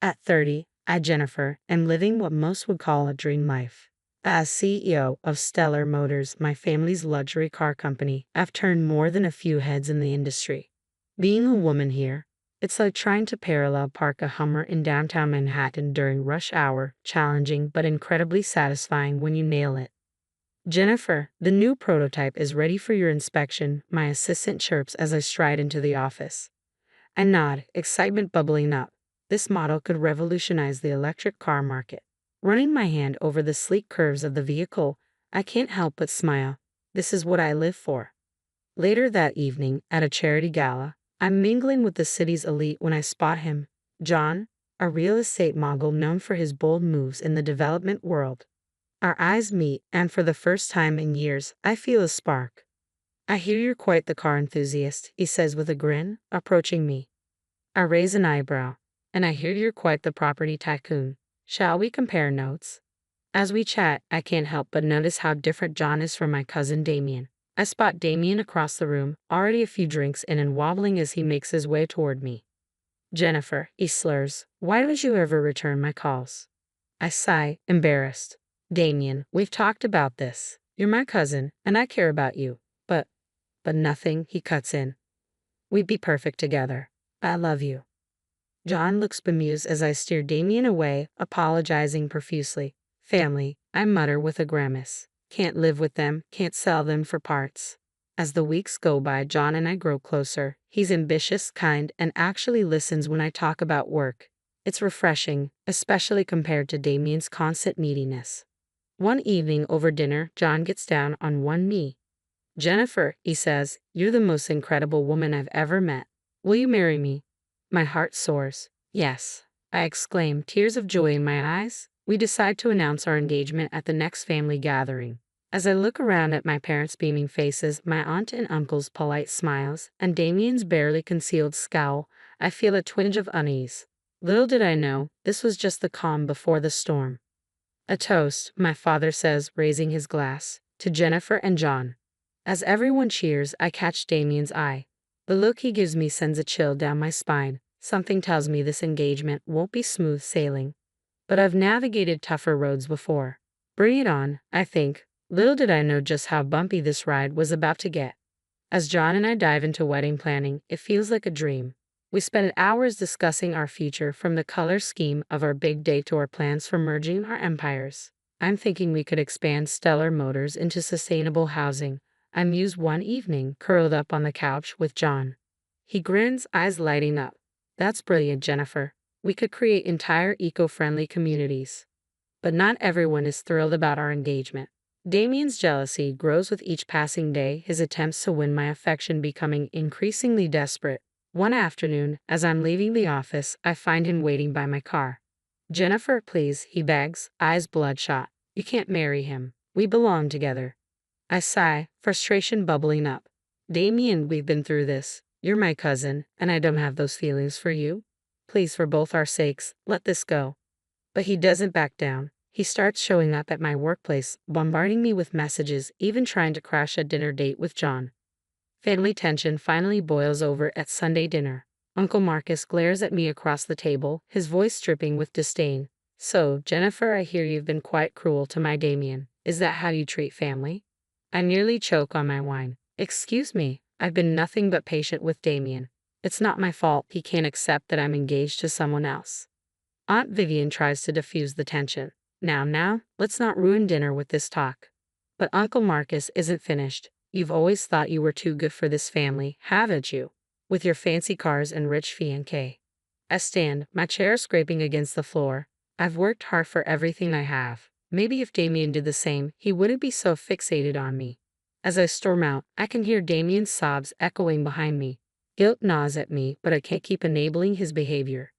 At 30, I, Jennifer, am living what most would call a dream life. As CEO of Stellar Motors, my family's luxury car company, I've turned more than a few heads in the industry. Being a woman here, it's like trying to parallel park a Hummer in downtown Manhattan during rush hour, challenging but incredibly satisfying when you nail it. Jennifer, the new prototype is ready for your inspection, my assistant chirps as I stride into the office. I nod, excitement bubbling up. This model could revolutionize the electric car market. Running my hand over the sleek curves of the vehicle, I can't help but smile. This is what I live for. Later that evening, at a charity gala, I'm mingling with the city's elite when I spot him, John, a real estate mogul known for his bold moves in the development world. Our eyes meet, and for the first time in years, I feel a spark. I hear you're quite the car enthusiast, he says with a grin, approaching me. I raise an eyebrow, and I hear you're quite the property tycoon. Shall we compare notes? As we chat, I can't help but notice how different John is from my cousin Damien. I spot Damien across the room, already a few drinks in and wobbling as he makes his way toward me. Jennifer, he slurs, why don't you ever return my calls? I sigh, embarrassed. Damien, we've talked about this. You're my cousin, and I care about you. But nothing, he cuts in. We'd be perfect together. I love you. John looks bemused as I steer Damien away, apologizing profusely. Family, I mutter with a grimace. Can't live with them, can't sell them for parts. As the weeks go by, John and I grow closer. He's ambitious, kind, and actually listens when I talk about work. It's refreshing, especially compared to Damien's constant neediness. One evening over dinner, John gets down on one knee. Jennifer, he says, you're the most incredible woman I've ever met. Will you marry me? My heart soars. Yes, I exclaim, tears of joy in my eyes. We decide to announce our engagement at the next family gathering. As I look around at my parents' beaming faces, my aunt and uncle's polite smiles, and Damien's barely concealed scowl, I feel a twinge of unease. Little did I know, this was just the calm before the storm. A toast, my father says, raising his glass, to Jennifer and John. As everyone cheers, I catch Damien's eye. The look he gives me sends a chill down my spine. Something tells me this engagement won't be smooth sailing. But I've navigated tougher roads before. Bring it on, I think. Little did I know just how bumpy this ride was about to get. As John and I dive into wedding planning, it feels like a dream. We spend hours discussing our future, from the color scheme of our big day to our plans for merging our empires. I'm thinking we could expand Stellar Motors into sustainable housing. I muse one evening, curled up on the couch with John. He grins, eyes lighting up. That's brilliant, Jennifer. We could create entire eco-friendly communities. But not everyone is thrilled about our engagement. Damien's jealousy grows with each passing day, his attempts to win my affection becoming increasingly desperate. One afternoon, as I'm leaving the office, I find him waiting by my car. Jennifer, please, he begs, eyes bloodshot. You can't marry him. We belong together. I sigh, frustration bubbling up. Damien, we've been through this. You're my cousin, and I don't have those feelings for you. Please, for both our sakes, let this go. But he doesn't back down. He starts showing up at my workplace, bombarding me with messages, even trying to crash a dinner date with John. Family tension finally boils over at Sunday dinner. Uncle Marcus glares at me across the table, his voice dripping with disdain. So, Jennifer, I hear you've been quite cruel to my Damien. Is that how you treat family? I nearly choke on my wine. Excuse me, I've been nothing but patient with Damien. It's not my fault he can't accept that I'm engaged to someone else. Aunt Vivian tries to diffuse the tension. Now, let's not ruin dinner with this talk. But Uncle Marcus isn't finished. You've always thought you were too good for this family, haven't you? With your fancy cars and rich fiancé. I stand, my chair scraping against the floor. I've worked hard for everything I have. Maybe if Damien did the same, he wouldn't be so fixated on me. As I storm out, I can hear Damien's sobs echoing behind me. Guilt gnaws at me, but I can't keep enabling his behavior.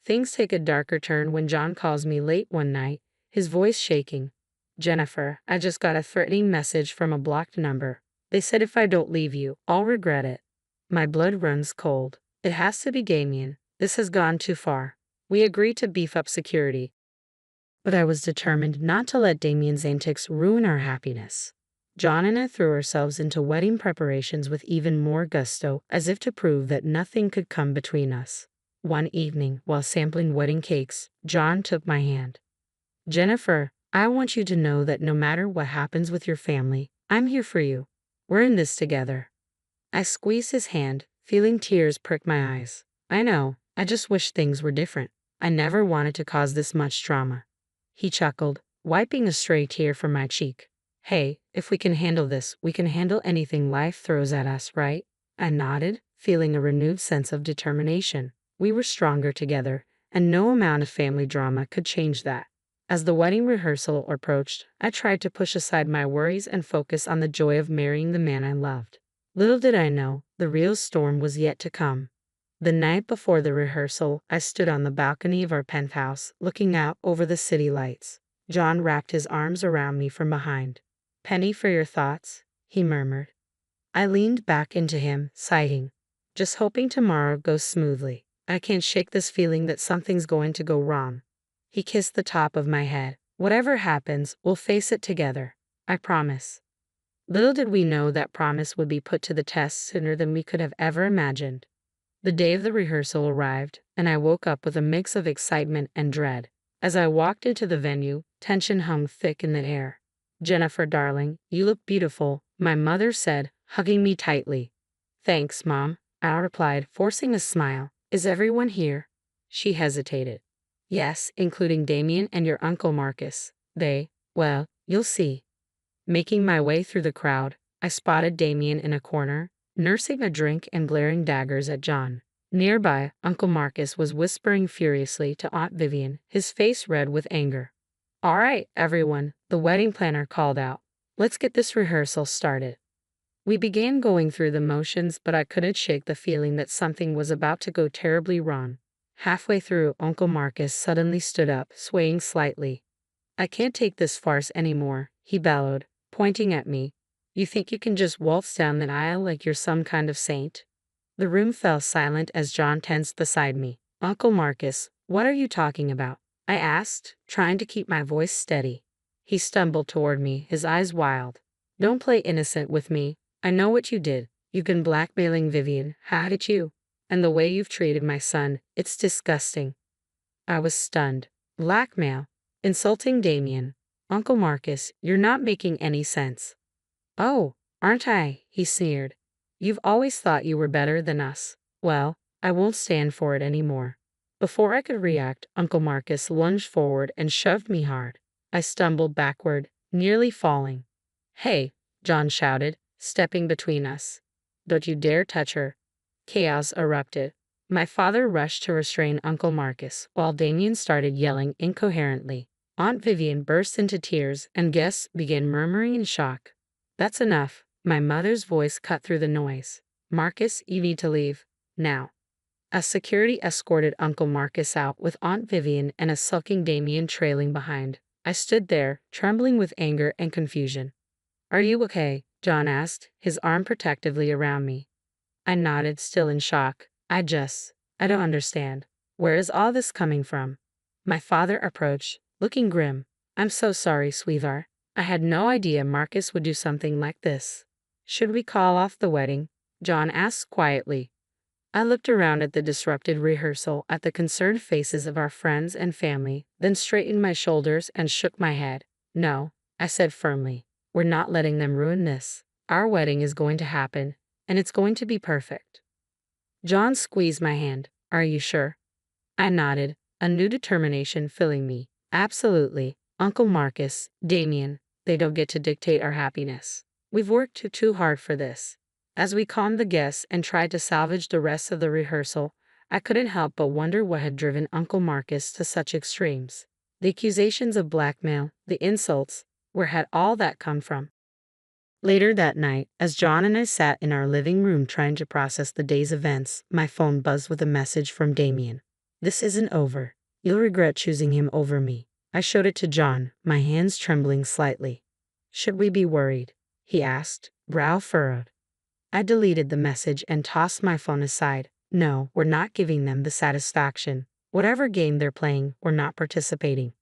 Things take a darker turn when John calls me late one night, his voice shaking. Jennifer, I just got a threatening message from a blocked number. They said if I don't leave you, I'll regret it. My blood runs cold. It has to be Damien. This has gone too far. We agreed to beef up security. But I was determined not to let Damien's antics ruin our happiness. John and I threw ourselves into wedding preparations with even more gusto, as if to prove that nothing could come between us. One evening, while sampling wedding cakes, John took my hand. "Jennifer, I want you to know that no matter what happens with your family, I'm here for you. We're in this together." I squeezed his hand, feeling tears prick my eyes. "I know, I just wish things were different. I never wanted to cause this much drama." He chuckled, wiping a stray tear from my cheek. "Hey, if we can handle this, we can handle anything life throws at us, right?" I nodded, feeling a renewed sense of determination. We were stronger together, and no amount of family drama could change that. As the wedding rehearsal approached, I tried to push aside my worries and focus on the joy of marrying the man I loved. Little did I know, the real storm was yet to come. The night before the rehearsal, I stood on the balcony of our penthouse, looking out over the city lights. John wrapped his arms around me from behind. "Penny for your thoughts," he murmured. I leaned back into him, sighing. "Just hoping tomorrow goes smoothly. I can't shake this feeling that something's going to go wrong." He kissed the top of my head. "Whatever happens, we'll face it together. I promise." Little did we know that promise would be put to the test sooner than we could have ever imagined. The day of the rehearsal arrived, and I woke up with a mix of excitement and dread. As I walked into the venue, tension hung thick in the air. "Jennifer, darling, you look beautiful," my mother said, hugging me tightly. "Thanks, Mom," I replied, forcing a smile. "Is everyone here?" She hesitated. "Yes, including Damien and your Uncle Marcus. Well, you'll see." Making my way through the crowd, I spotted Damien in a corner, nursing a drink and glaring daggers at John. Nearby, Uncle Marcus was whispering furiously to Aunt Vivian, his face red with anger. "All right, everyone," the wedding planner called out. "Let's get this rehearsal started." We began going through the motions, but I couldn't shake the feeling that something was about to go terribly wrong. Halfway through, Uncle Marcus suddenly stood up, swaying slightly. "I can't take this farce anymore," he bellowed, pointing at me. "You think you can just waltz down the aisle like you're some kind of saint?" The room fell silent as John tensed beside me. "Uncle Marcus, what are you talking about?" I asked, trying to keep my voice steady. He stumbled toward me, his eyes wild. "Don't play innocent with me. I know what you did. You've been blackmailing Vivian, hadn't you? And the way you've treated my son, it's disgusting." I was stunned. Blackmail? Insulting Damien? "Uncle Marcus, you're not making any sense." "Oh, aren't I?" he sneered. "You've always thought you were better than us. Well, I won't stand for it anymore." Before I could react, Uncle Marcus lunged forward and shoved me hard. I stumbled backward, nearly falling. "Hey," John shouted, stepping between us. "Don't you dare touch her." Chaos erupted. My father rushed to restrain Uncle Marcus, while Damien started yelling incoherently. Aunt Vivian burst into tears, and guests began murmuring in shock. "That's enough," my mother's voice cut through the noise. "Marcus, you need to leave. Now." As security escorted Uncle Marcus out with Aunt Vivian and a sulking Damien trailing behind, I stood there, trembling with anger and confusion. "Are you okay?" John asked, his arm protectively around me. I nodded, still in shock. I don't understand. Where is all this coming from?" My father approached, looking grim. "I'm so sorry, sweetheart. I had no idea Marcus would do something like this." "Should we call off the wedding?" John asked quietly. I looked around at the disrupted rehearsal, at the concerned faces of our friends and family, then straightened my shoulders and shook my head. "No," I said firmly. "We're not letting them ruin this. Our wedding is going to happen, and it's going to be perfect." John squeezed my hand. "Are you sure?" I nodded, a new determination filling me. "Absolutely. Uncle Marcus, Damien, they don't get to dictate our happiness. We've worked too hard for this." As we calmed the guests and tried to salvage the rest of the rehearsal, I couldn't help but wonder what had driven Uncle Marcus to such extremes. The accusations of blackmail, the insults, where had all that come from? Later that night, as John and I sat in our living room trying to process the day's events, my phone buzzed with a message from Damien. "This isn't over. You'll regret choosing him over me." I showed it to John, my hands trembling slightly. "Should we be worried?" he asked, brow furrowed. I deleted the message and tossed my phone aside. "No, we're not giving them the satisfaction. Whatever game they're playing, we're not participating."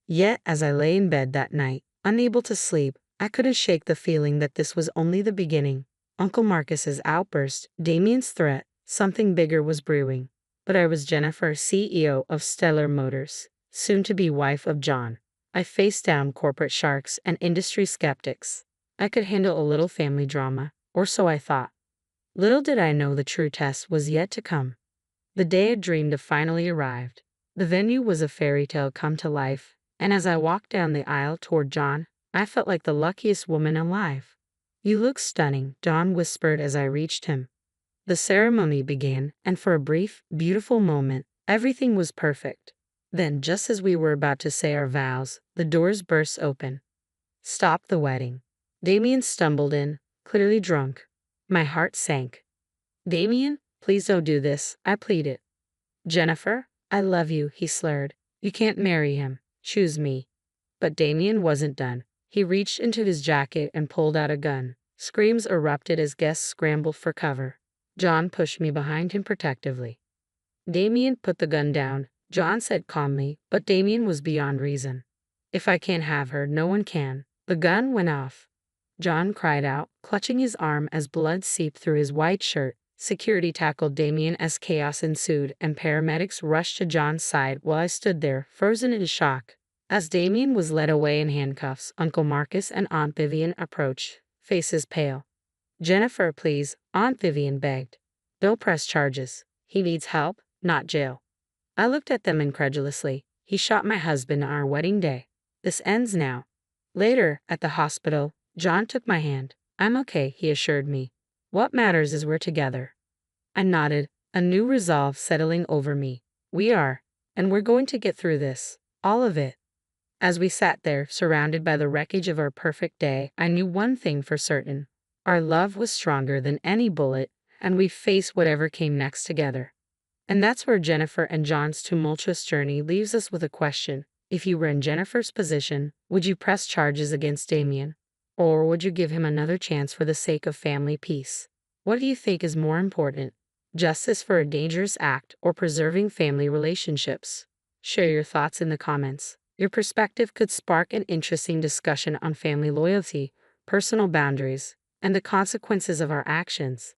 Yet, as I lay in bed that night, unable to sleep, I couldn't shake the feeling that this was only the beginning. Uncle Marcus's outburst, Damien's threat, something bigger was brewing. But I was Jennifer, CEO of Stellar Motors, soon to be wife of John. I faced down corporate sharks and industry skeptics. I could handle a little family drama, or so I thought. Little did I know the true test was yet to come. The day I dreamed of finally arrived. The venue was a fairy tale come to life, and as I walked down the aisle toward John, I felt like the luckiest woman alive. "You look stunning," John whispered as I reached him. The ceremony began, and for a brief, beautiful moment, everything was perfect. Then, just as we were about to say our vows, the doors burst open. "Stop the wedding." Damien stumbled in, clearly drunk. My heart sank. "Damien, please don't do this," I pleaded. "Jennifer, I love you," he slurred. "You can't marry him. Choose me." But Damien wasn't done. He reached into his jacket and pulled out a gun. Screams erupted as guests scrambled for cover. John pushed me behind him protectively. "Damien, put the gun down," John said calmly, but Damien was beyond reason. "If I can't have her, no one can." The gun went off. John cried out, clutching his arm as blood seeped through his white shirt. Security tackled Damien as chaos ensued, and paramedics rushed to John's side while I stood there, frozen in shock. As Damien was led away in handcuffs, Uncle Marcus and Aunt Vivian approached, faces pale. "Jennifer, please," Aunt Vivian begged. "Don't press charges. He needs help, not jail." I looked at them incredulously. "He shot my husband on our wedding day. This ends now." Later, at the hospital, John took my hand. "I'm okay," he assured me. "What matters is we're together." I nodded, a new resolve settling over me. "We are, and we're going to get through this. All of it." As we sat there, surrounded by the wreckage of our perfect day, I knew one thing for certain. Our love was stronger than any bullet, and we faced whatever came next together. And that's where Jennifer and John's tumultuous journey leaves us with a question. If you were in Jennifer's position, would you press charges against Damien? Or would you give him another chance for the sake of family peace? What do you think is more important? Justice for a dangerous act or preserving family relationships? Share your thoughts in the comments. Your perspective could spark an interesting discussion on family loyalty, personal boundaries, and the consequences of our actions.